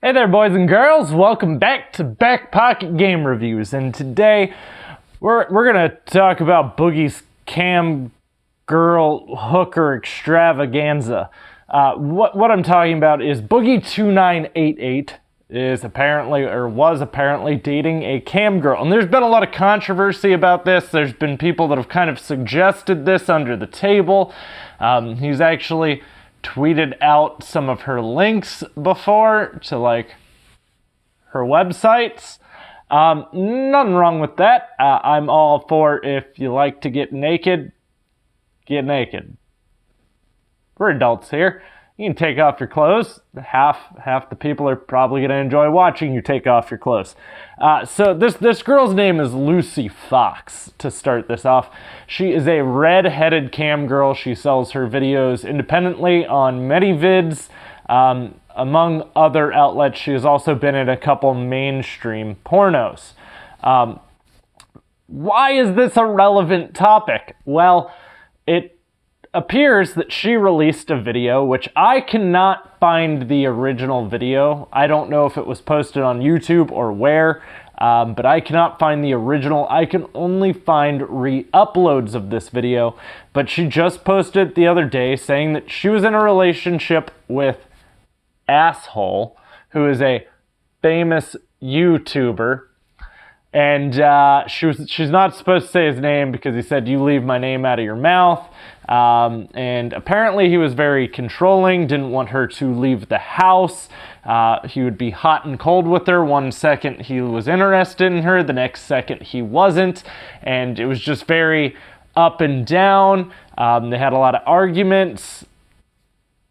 Hey there, boys and girls. Welcome back to Back Pocket Game Reviews, and today we're gonna talk about Boogie's Camgirl hooker extravaganza. What I'm talking about is Boogie2988 is apparently, or was apparently, dating a Camgirl, and there's been a lot of controversy about this. There's been people that have kind of suggested this under the table. He's actually tweeted out some of her links before to like her websites. Nothing wrong with that. I'm all for, if you like to get naked, get naked. We're adults here. You can take off your clothes. Half the people are probably going to enjoy watching you take off your clothes. So this girl's name is Lucy Fox, to start this off. She is a red-headed cam girl. She sells her videos independently on ManyVids, among other outlets. She has also been in a couple mainstream pornos. Why is this a relevant topic? Well, it appears that she released a video, which I cannot find the original video. I don't know if it was posted on YouTube or where, but I cannot find the original. I can only find re-uploads of this video, but she just posted the other day saying that she was in a relationship with Asshole, who is a famous YouTuber. And she's not supposed to say his name because he said, "You leave my name out of your mouth." And apparently he was very controlling, didn't want her to leave the house. He would be hot and cold with her. One second he was interested in her, the next second he wasn't. And it was just very up and down. They had a lot of arguments.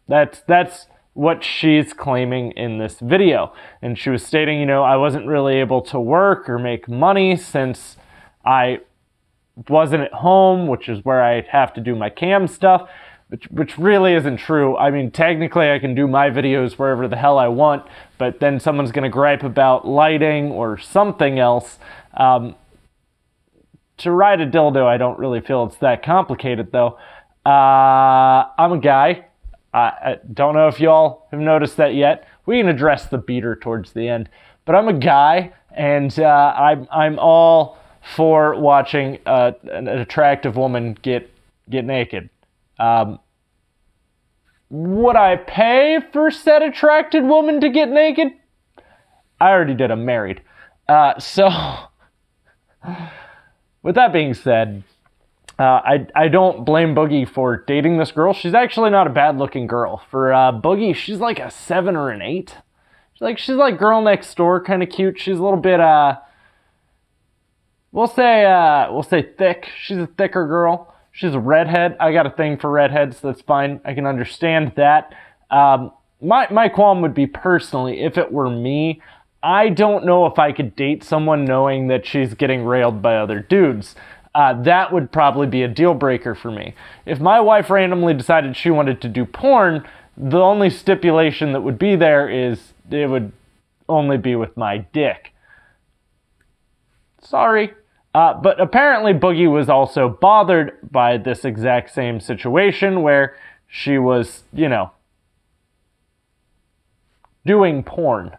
That's what she's claiming in this video. And she was stating, I wasn't really able to work or make money since I wasn't at home, which is where I have to do my cam stuff, which really isn't true. I mean, technically I can do my videos wherever the hell I want, but then someone's gonna gripe about lighting or something else. To ride a dildo, I don't really feel it's that complicated though. I'm a guy. I don't know if y'all have noticed that yet. We can address the beater towards the end. But I'm a guy, and I'm all for watching an attractive woman get naked. Would I pay for said attracted woman to get naked? I already did. I'm married. So, with that being said, I don't blame Boogie for dating this girl. She's actually not a bad-looking girl. For Boogie, she's like a 7 or an 8. She's like girl next door, kind of cute. She's a little bit, we'll say thick. She's a thicker girl. She's a redhead. I got a thing for redheads, so that's fine. I can understand that. My qualm would be, personally, if it were me, I don't know if I could date someone knowing that she's getting railed by other dudes. That would probably be a deal breaker for me. If my wife randomly decided she wanted to do porn, the only stipulation that would be there is it would only be with my dick. Sorry. But apparently Boogie was also bothered by this exact same situation where she was, doing porn.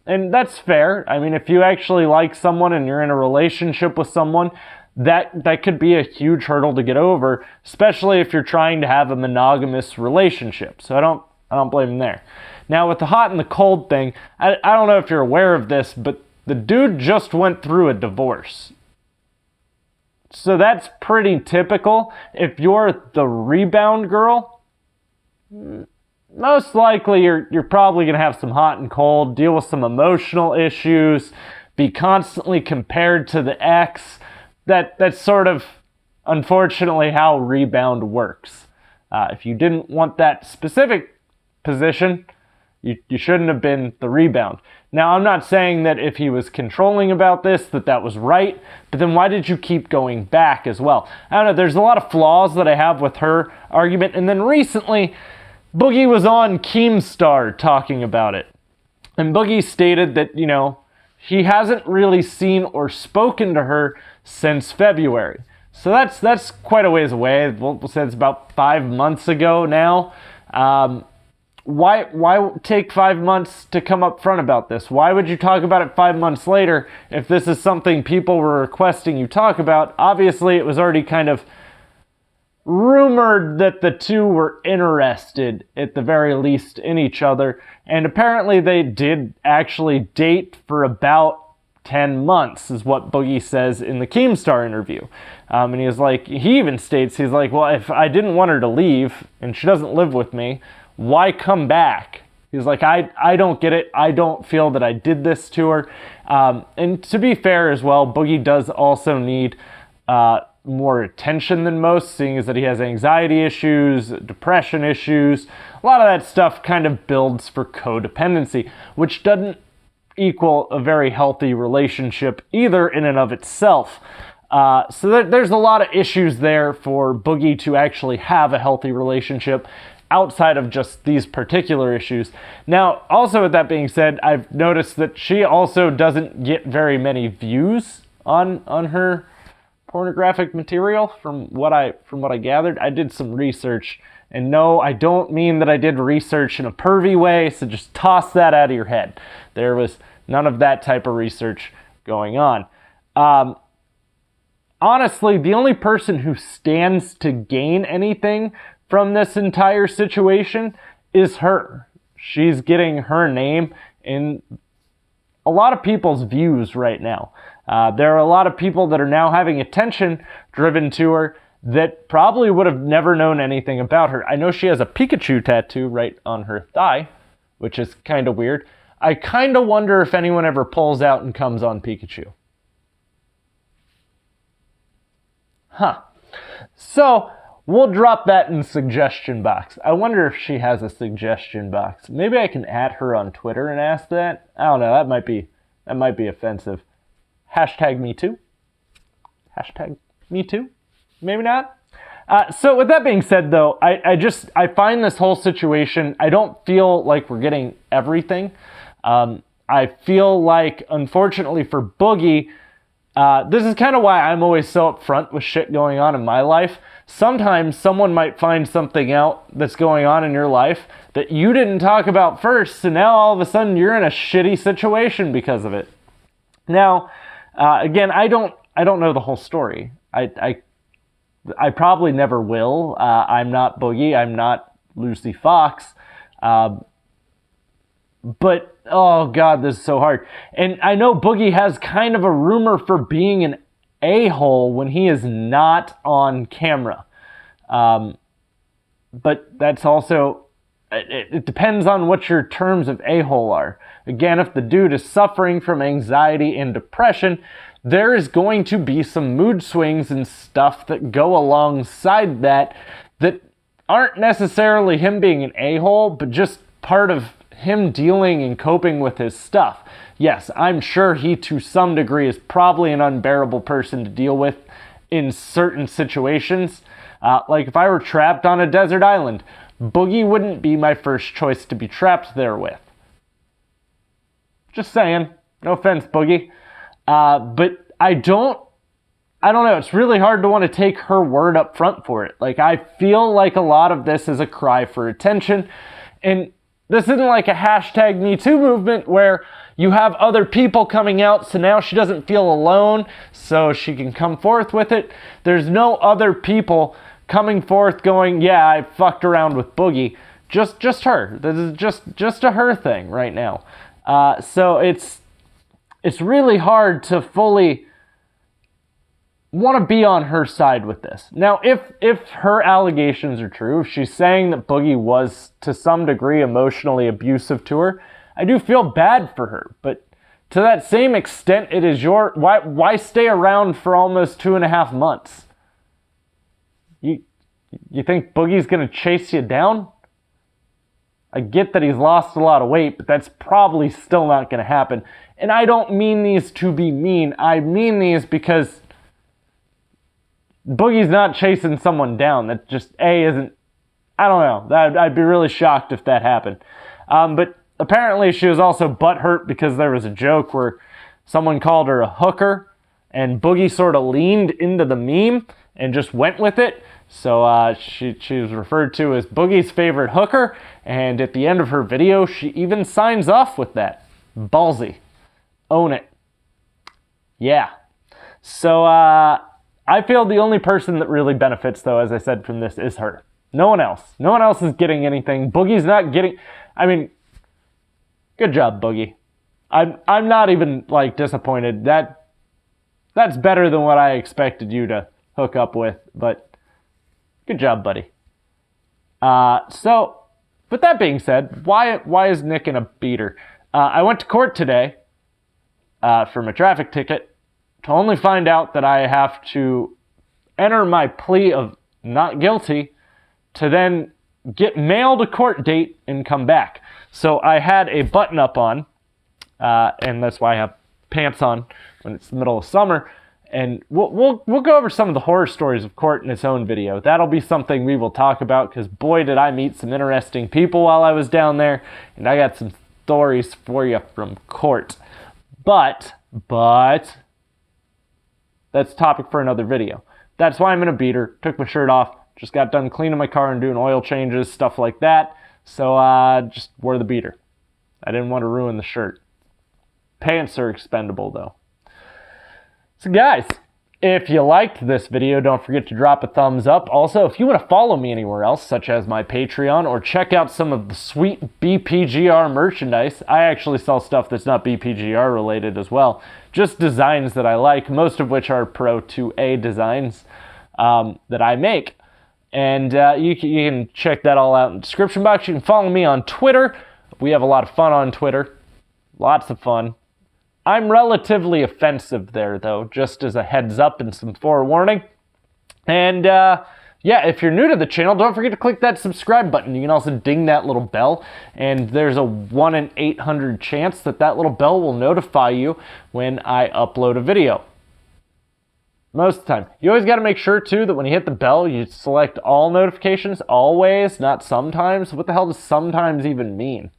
And that's fair. I mean, if you actually like someone and you're in a relationship with someone, that could be a huge hurdle to get over, especially if you're trying to have a monogamous relationship. So I don't blame him there. Now, with the hot and the cold thing, I don't know if you're aware of this, but the dude just went through a divorce. So that's pretty typical. If you're the rebound girl, most likely you're probably going to have some hot and cold, deal with some emotional issues, be constantly compared to the ex. That's sort of, unfortunately, how rebound works. If you didn't want that specific position, you shouldn't have been the rebound. Now, I'm not saying that if he was controlling about this, that was right, but then why did you keep going back as well? I don't know, there's a lot of flaws that I have with her argument, and then recently, Boogie was on Keemstar talking about it. And Boogie stated that, he hasn't really seen or spoken to her since February. So that's quite a ways away. We'll say it's about 5 months ago now. why take 5 months to come up front about this? Why would you talk about it 5 months later if this is something people were requesting you talk about? Obviously, it was already kind of rumored that the two were interested, at the very least, in each other. And apparently they did actually date for about 10 months, is what Boogie says in the Keemstar interview. And he was like, he even states, he's like, well, if I didn't want her to leave and she doesn't live with me, why come back? He's like, I don't get it. I don't feel that I did this to her. And to be fair as well, Boogie does also need more attention than most, seeing as that he has anxiety issues, depression issues. A lot of that stuff kind of builds for codependency, which doesn't equal a very healthy relationship either in and of itself. So there's a lot of issues there for Boogie to actually have a healthy relationship outside of just these particular issues. Now, also with that being said, I've noticed that she also doesn't get very many views on her pornographic material from what I gathered. I did some research, and no, I don't mean that I did research in a pervy way, so just toss that out of your head. There was none of that type of research going on. Honestly, the only person who stands to gain anything from this entire situation is her. She's getting her name in a lot of people's views right now. There are a lot of people that are now having attention driven to her that probably would have never known anything about her. I know she has a Pikachu tattoo right on her thigh, which is kind of weird. I kind of wonder if anyone ever pulls out and comes on Pikachu. Huh. So, we'll drop that in the suggestion box. I wonder if she has a suggestion box. Maybe I can add her on Twitter and ask that. I don't know. That might be offensive. Hashtag me too. Hashtag me too. Maybe not. So with that being said, though, I find this whole situation, I don't feel like we're getting everything. I feel like, unfortunately for Boogie, this is kind of why I'm always so upfront with shit going on in my life. Sometimes someone might find something out that's going on in your life that you didn't talk about first, so now all of a sudden you're in a shitty situation because of it. Now, again, I don't know the whole story. I probably never will. I'm not Boogie. I'm not Lucy Fox. But, oh God, this is so hard. And I know Boogie has kind of a rumor for being an a-hole when he is not on camera. But that's also, it depends on what your terms of a-hole are. Again, if the dude is suffering from anxiety and depression, there is going to be some mood swings and stuff that go alongside that aren't necessarily him being an a-hole, but just part of him dealing and coping with his stuff. Yes, I'm sure he to some degree is probably an unbearable person to deal with in certain situations. Like if I were trapped on a desert island, Boogie wouldn't be my first choice to be trapped there with. Just saying. No offense, Boogie. But I don't know. It's really hard to want to take her word up front for it. Like, I feel like a lot of this is a cry for attention. And this isn't like a hashtag Me Too movement where you have other people coming out, so now she doesn't feel alone, so she can come forth with it. There's no other people coming forth going, yeah, I fucked around with Boogie. Just her. This is just a her thing right now. So it's really hard to fully want to be on her side with this. Now, if her allegations are true, if she's saying that Boogie was to some degree emotionally abusive to her, I do feel bad for her. But to that same extent, it is why stay around for almost 2.5 months? You think Boogie's gonna chase you down? I get that he's lost a lot of weight, but that's probably still not gonna happen. And I don't mean these to be mean. I mean these because Boogie's not chasing someone down. That just, isn't, I don't know. I'd be really shocked if that happened. But apparently she was also butthurt because there was a joke where someone called her a hooker and Boogie sort of leaned into the meme and just went with it. So she was referred to as Boogie's favorite hooker, and at the end of her video, she even signs off with that. Ballsy. Own it. Yeah. So I feel the only person that really benefits, though, as I said, from this is her. No one else. No one else is getting anything. Boogie's not getting... I mean, good job, Boogie. I'm not even, like, disappointed. That's better than what I expected you to hook up with, but... Good job, buddy. So, with that being said, why is Nick in a beater? I went to court today for my traffic ticket to only find out that I have to enter my plea of not guilty to then get mailed a court date and come back. So I had a button-up on, and that's why I have pants on when it's the middle of summer. And we'll go over some of the horror stories of court in its own video. That'll be something we will talk about, because boy did I meet some interesting people while I was down there, and I got some stories for you from court. But that's a topic for another video. That's why I'm in a beater. Took my shirt off, just got done cleaning my car and doing oil changes, stuff like that. So just wore the beater. I didn't want to ruin the shirt. Pants are expendable though. So guys, if you liked this video, don't forget to drop a thumbs up. Also, if you want to follow me anywhere else, such as my Patreon, or check out some of the sweet BPGR merchandise, I actually sell stuff that's not BPGR related as well. Just designs that I like, most of which are Pro 2A designs that I make. And you can check that all out in the description box. You can follow me on Twitter. We have a lot of fun on Twitter. Lots of fun. I'm relatively offensive there, though, just as a heads up and some forewarning. And, yeah, if you're new to the channel, don't forget to click that subscribe button. You can also ding that little bell, and there's a 1 in 800 chance that that little bell will notify you when I upload a video. Most of the time. You always got to make sure, too, that when you hit the bell, you select all notifications, always, not sometimes. What the hell does sometimes even mean?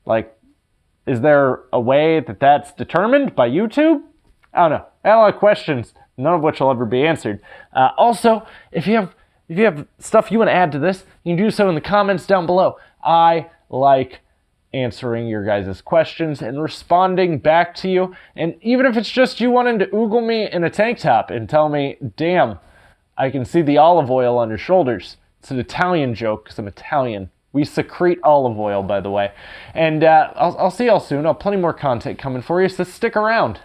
Like, is there a way that that's determined by YouTube? I don't know. I have a lot of questions, none of which will ever be answered. Also, if you have stuff you want to add to this, you can do so in the comments down below. I like answering your guys' questions and responding back to you. And even if it's just you wanting to oogle me in a tank top and tell me, damn, I can see the olive oil on your shoulders. It's an Italian joke because I'm Italian. We secrete olive oil, by the way. And I'll see y'all soon. I'll have plenty more content coming for you, so stick around.